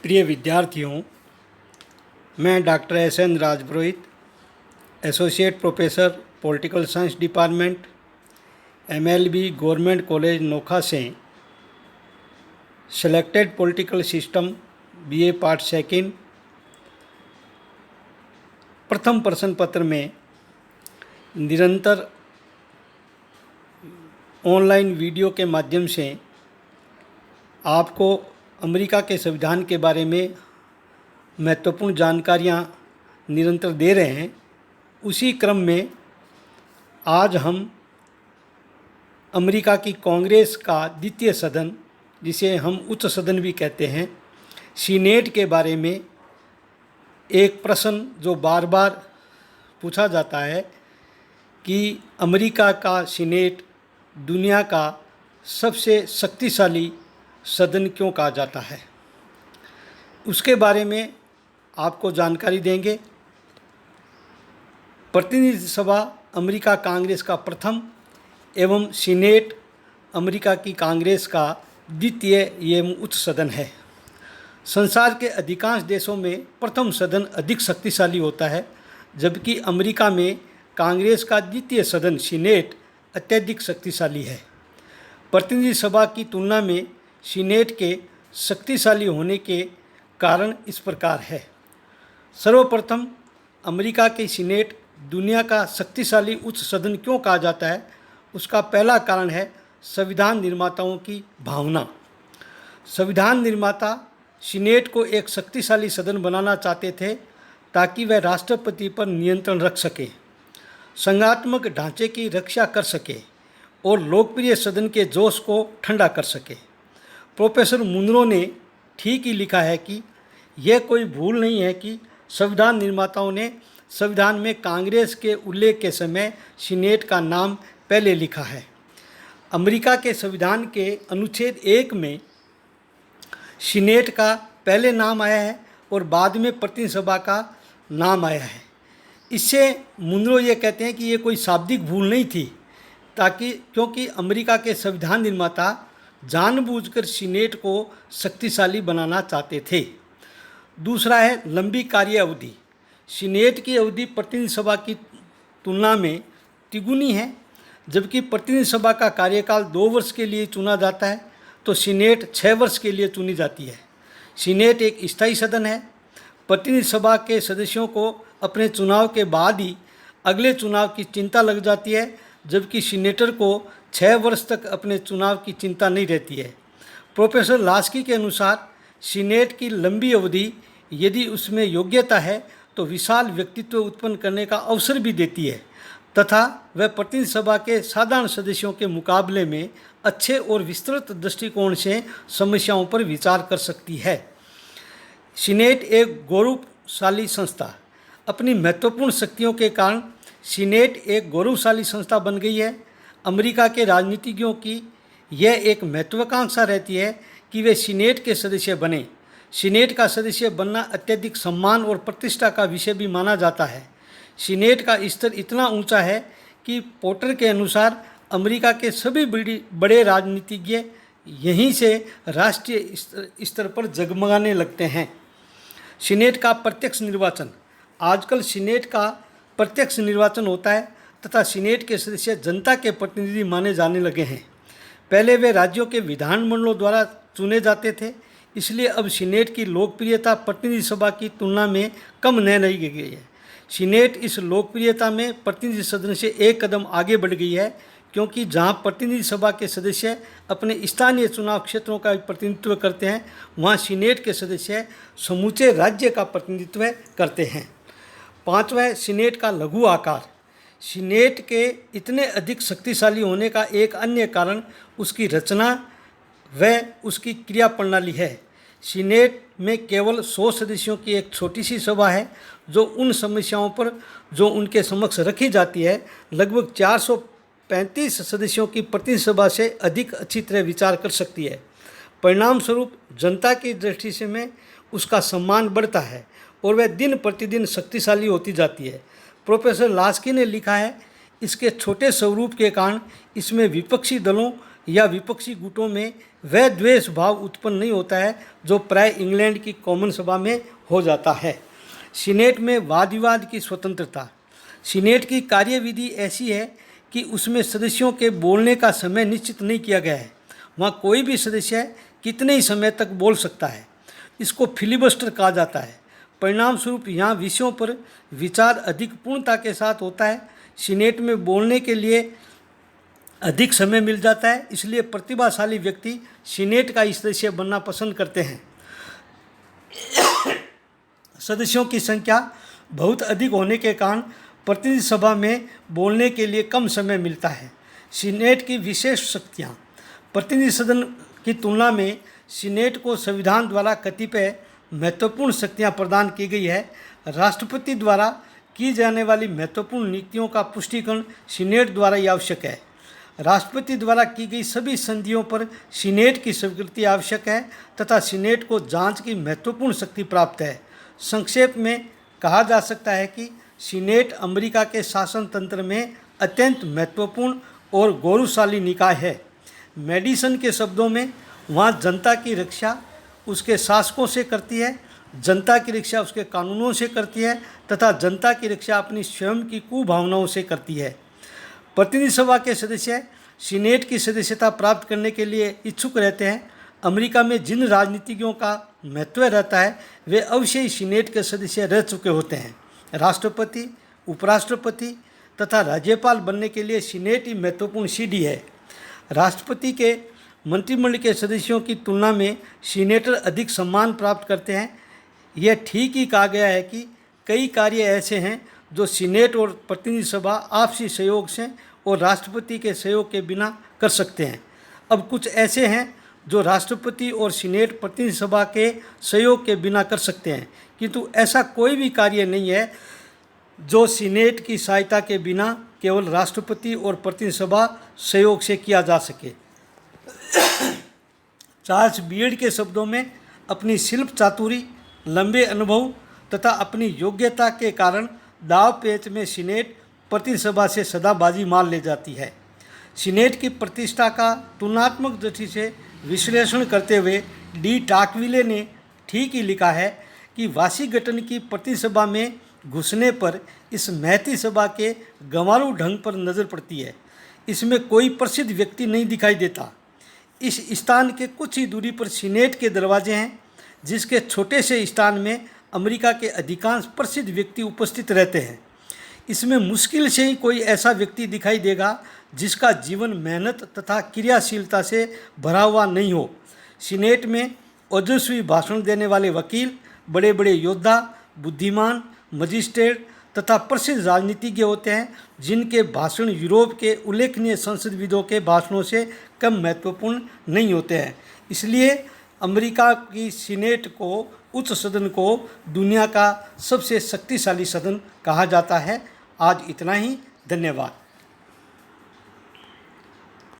प्रिय विद्यार्थियों, मैं doctor S N. Rajpurohit, associate professor political science department, MLB government college Nokha से selected political system BA part second प्रथम प्रश्न पत्र में निरंतर ऑनलाइन वीडियो के माध्यम से आपको अमेरिका के संविधान के बारे में महत्वपूर्ण जानकारियाँ निरंतर दे रहे हैं। उसी क्रम में आज हम अमेरिका की कांग्रेस का द्वितीय सदन, जिसे हम उच्च सदन भी कहते हैं, सीनेट के बारे में एक प्रश्न जो बार बार पूछा जाता है कि अमेरिका का सीनेट दुनिया का सबसे शक्तिशाली सदन क्यों कहा जाता है, उसके बारे में आपको जानकारी देंगे। प्रतिनिधि सभा अमेरिका कांग्रेस का प्रथम एवं सीनेट अमेरिका की कांग्रेस का द्वितीय एवं उच्च सदन है। संसार के अधिकांश देशों में प्रथम सदन अधिक शक्तिशाली होता है, जबकि अमेरिका में कांग्रेस का द्वितीय सदन सीनेट अत्यधिक शक्तिशाली है। प्रतिनिधि सभा की तुलना में सीनेट के शक्तिशाली होने के कारण इस प्रकार है। सर्वप्रथम, अमेरिका के सीनेट दुनिया का शक्तिशाली उच्च सदन क्यों कहा जाता है, उसका पहला कारण है संविधान निर्माताओं की भावना। संविधान निर्माता सीनेट को एक शक्तिशाली सदन बनाना चाहते थे ताकि वह राष्ट्रपति पर नियंत्रण रख सके, संघात्मक ढांचे की रक्षा कर सके और लोकप्रिय सदन के जोश को ठंडा कर सके। प्रोफेसर मुनरो ने ठीक ही लिखा है कि यह कोई भूल नहीं है कि संविधान निर्माताओं ने संविधान में कांग्रेस के उल्लेख के समय सीनेट का नाम पहले लिखा है। अमेरिका के संविधान के अनुच्छेद 1 में सीनेट का पहले नाम आया है और बाद में प्रतिनिधि सभा का नाम आया है। इससे मुनरो ये कहते हैं कि ये कोई शाब्दिक भूल नहीं थी, क्योंकि अमेरिका के संविधान निर्माता जानबूझकर सीनेट को शक्तिशाली बनाना चाहते थे। दूसरा है लंबी कार्य अवधि। सीनेट की अवधि प्रतिनिधि सभा की तुलना में तिगुनी है। जबकि प्रतिनिधि सभा का कार्यकाल 2 वर्ष के लिए चुना जाता है, तो सीनेट 6 वर्ष के लिए चुनी जाती है। सीनेट एक स्थायी सदन है। प्रतिनिधि सभा के सदस्यों को अपने चुनाव के बाद ही अगले चुनाव की चिंता लग जाती है, जबकि सीनेटर को 6 वर्ष तक अपने चुनाव की चिंता नहीं रहती है। प्रोफेसर लास्की के अनुसार सीनेट की लंबी अवधि यदि उसमें योग्यता है तो विशाल व्यक्तित्व उत्पन्न करने का अवसर भी देती है तथा वह प्रतिनिधि सभा के साधारण सदस्यों के मुकाबले में अच्छे और विस्तृत दृष्टिकोण से समस्याओं पर विचार कर सकती है। सीनेट एक गौरवशाली संस्था। अपनी महत्वपूर्ण शक्तियों के कारण सीनेट एक गौरवशाली संस्था बन गई है। अमेरिका के राजनीतिज्ञों की यह एक महत्वाकांक्षा रहती है कि वे सीनेट के सदस्य बने। सीनेट का सदस्य बनना अत्यधिक सम्मान और प्रतिष्ठा का विषय भी माना जाता है। सीनेट का स्तर इतना ऊंचा है कि पोर्टर के अनुसार अमेरिका के सभी बड़े राजनीतिज्ञ यहीं से राष्ट्रीय स्तर पर जगमगाने लगते हैं। सीनेट का प्रत्यक्ष निर्वाचन। आजकल सीनेट का प्रत्यक्ष निर्वाचन होता है तथा सीनेट के सदस्य जनता के प्रतिनिधि माने जाने लगे हैं। पहले वे राज्यों के विधानमंडलों द्वारा चुने जाते थे, इसलिए अब सीनेट की लोकप्रियता प्रतिनिधि सभा की तुलना में कम न रही गई है। सीनेट इस लोकप्रियता में प्रतिनिधि सदन से एक कदम आगे बढ़ गई है, क्योंकि जहां प्रतिनिधि सभा के सदस्य अपने स्थानीय चुनाव क्षेत्रों का प्रतिनिधित्व करते हैं, वहां सीनेट के सदस्य समूचे राज्य का प्रतिनिधित्व करते हैं। 5वां, सीनेट का लघु आकार। सीनेट के इतने अधिक शक्तिशाली होने का एक अन्य कारण उसकी रचना व उसकी क्रिया प्रणाली है। सीनेट में केवल 100 सदस्यों की एक छोटी सी सभा है, जो उन समस्याओं पर जो उनके समक्ष रखी जाती है, लगभग 435 सदस्यों की प्रतिनिधि सभा से अधिक अच्छी तरह विचार कर सकती है। परिणाम स्वरूप जनता की दृष्टि से में उसका सम्मान बढ़ता है और वह दिन प्रतिदिन शक्तिशाली होती जाती है। प्रोफेसर लास्की ने लिखा है, इसके छोटे स्वरूप के कारण इसमें विपक्षी दलों या विपक्षी गुटों में वह द्वेष भाव उत्पन्न नहीं होता है जो प्राय इंग्लैंड की कॉमन सभा में हो जाता है। सीनेट में वाद विवाद की स्वतंत्रता। सीनेट की कार्यविधि ऐसी है कि उसमें सदस्यों के बोलने का समय निश्चित नहीं किया गया है। वहाँ कोई भी सदस्य कितने ही समय तक बोल सकता है। इसको फिलिबस्टर कहा जाता है। परिणाम स्वरूप यहाँ विषयों पर विचार अधिक पूर्णता के साथ होता है। सीनेट में बोलने के लिए अधिक समय मिल जाता है, इसलिए प्रतिभाशाली व्यक्ति सीनेट का सदस्य बनना पसंद करते हैं। सदस्यों की संख्या बहुत अधिक होने के कारण प्रतिनिधि सभा में बोलने के लिए कम समय मिलता है। सीनेट की विशेष शक्तियाँ। प्रतिनिधि सदन की तुलना में सीनेट को संविधान द्वारा कतिपय महत्वपूर्ण शक्तियाँ प्रदान की गई है। राष्ट्रपति द्वारा की जाने वाली महत्वपूर्ण नीतियों का पुष्टिकरण सीनेट द्वारा ही आवश्यक है। राष्ट्रपति द्वारा की गई सभी संधियों पर सीनेट की स्वीकृति आवश्यक है तथा सीनेट को जांच की महत्वपूर्ण शक्ति प्राप्त है। संक्षेप में कहा जा सकता है कि सीनेट अमेरिका के शासन तंत्र में अत्यंत महत्वपूर्ण और गौरवशाली निकाय है। मेडिसन के शब्दों में वहाँ जनता की रक्षा उसके शासकों से करती है, जनता की रक्षा उसके कानूनों से करती है तथा जनता की रक्षा अपनी स्वयं की कुभावनाओं से करती है। प्रतिनिधि सभा के सदस्य सीनेट की सदस्यता प्राप्त करने के लिए इच्छुक रहते हैं। अमेरिका में जिन राजनीतिज्ञों का महत्व रहता है वे अवश्य ही सीनेट के सदस्य रह चुके होते हैं। राष्ट्रपति, उपराष्ट्रपति तथा राज्यपाल बनने के लिए सीनेट ही महत्वपूर्ण सीढ़ी है। राष्ट्रपति के मंत्रिमंडल के सदस्यों की तुलना में सीनेटर अधिक सम्मान प्राप्त करते हैं। यह ठीक ही कहा गया है कि कई कार्य ऐसे हैं जो सीनेट और प्रतिनिधि सभा आपसी सहयोग से और राष्ट्रपति के सहयोग के बिना कर सकते हैं। अब कुछ ऐसे हैं जो राष्ट्रपति और सीनेट प्रतिनिधि सभा के सहयोग के बिना कर सकते हैं, किंतु ऐसा कोई भी कार्य नहीं है जो सीनेट की सहायता के बिना केवल राष्ट्रपति और प्रतिनिधि सभा सहयोग से किया जा सके। चार्ल्स बीयड के शब्दों में अपनी शिल्प चातुरी, लंबे अनुभव तथा अपनी योग्यता के कारण दाव पेच में सीनेट प्रतिनिधि सभा से सदा बाजी मार ले जाती है। सीनेट की प्रतिष्ठा का तुलनात्मक दृष्टि से विश्लेषण करते हुए डी टाकविले ने ठीक ही लिखा है कि वाशिंगटन की प्रतिनिधि सभा में घुसने पर इस महती सभा के गंवारू ढंग पर नज़र पड़ती है। इसमें कोई प्रसिद्ध व्यक्ति नहीं दिखाई देता। इस स्थान के कुछ ही दूरी पर सीनेट के दरवाजे हैं, जिसके छोटे से स्थान में अमेरिका के अधिकांश प्रसिद्ध व्यक्ति उपस्थित रहते हैं। इसमें मुश्किल से ही कोई ऐसा व्यक्ति दिखाई देगा जिसका जीवन मेहनत तथा क्रियाशीलता से भरा हुआ नहीं हो। सीनेट में ओजस्वी भाषण देने वाले वकील, बड़े बड़े योद्धा, बुद्धिमान, मजिस्ट्रेट तथा प्रसिद्ध राजनीतिज्ञ होते हैं, जिनके भाषण यूरोप के उल्लेखनीय संसदविदों के भाषणों से कम महत्वपूर्ण नहीं होते हैं। इसलिए अमेरिका की सीनेट को, उच्च सदन को दुनिया का सबसे शक्तिशाली सदन कहा जाता है। आज इतना ही। धन्यवाद।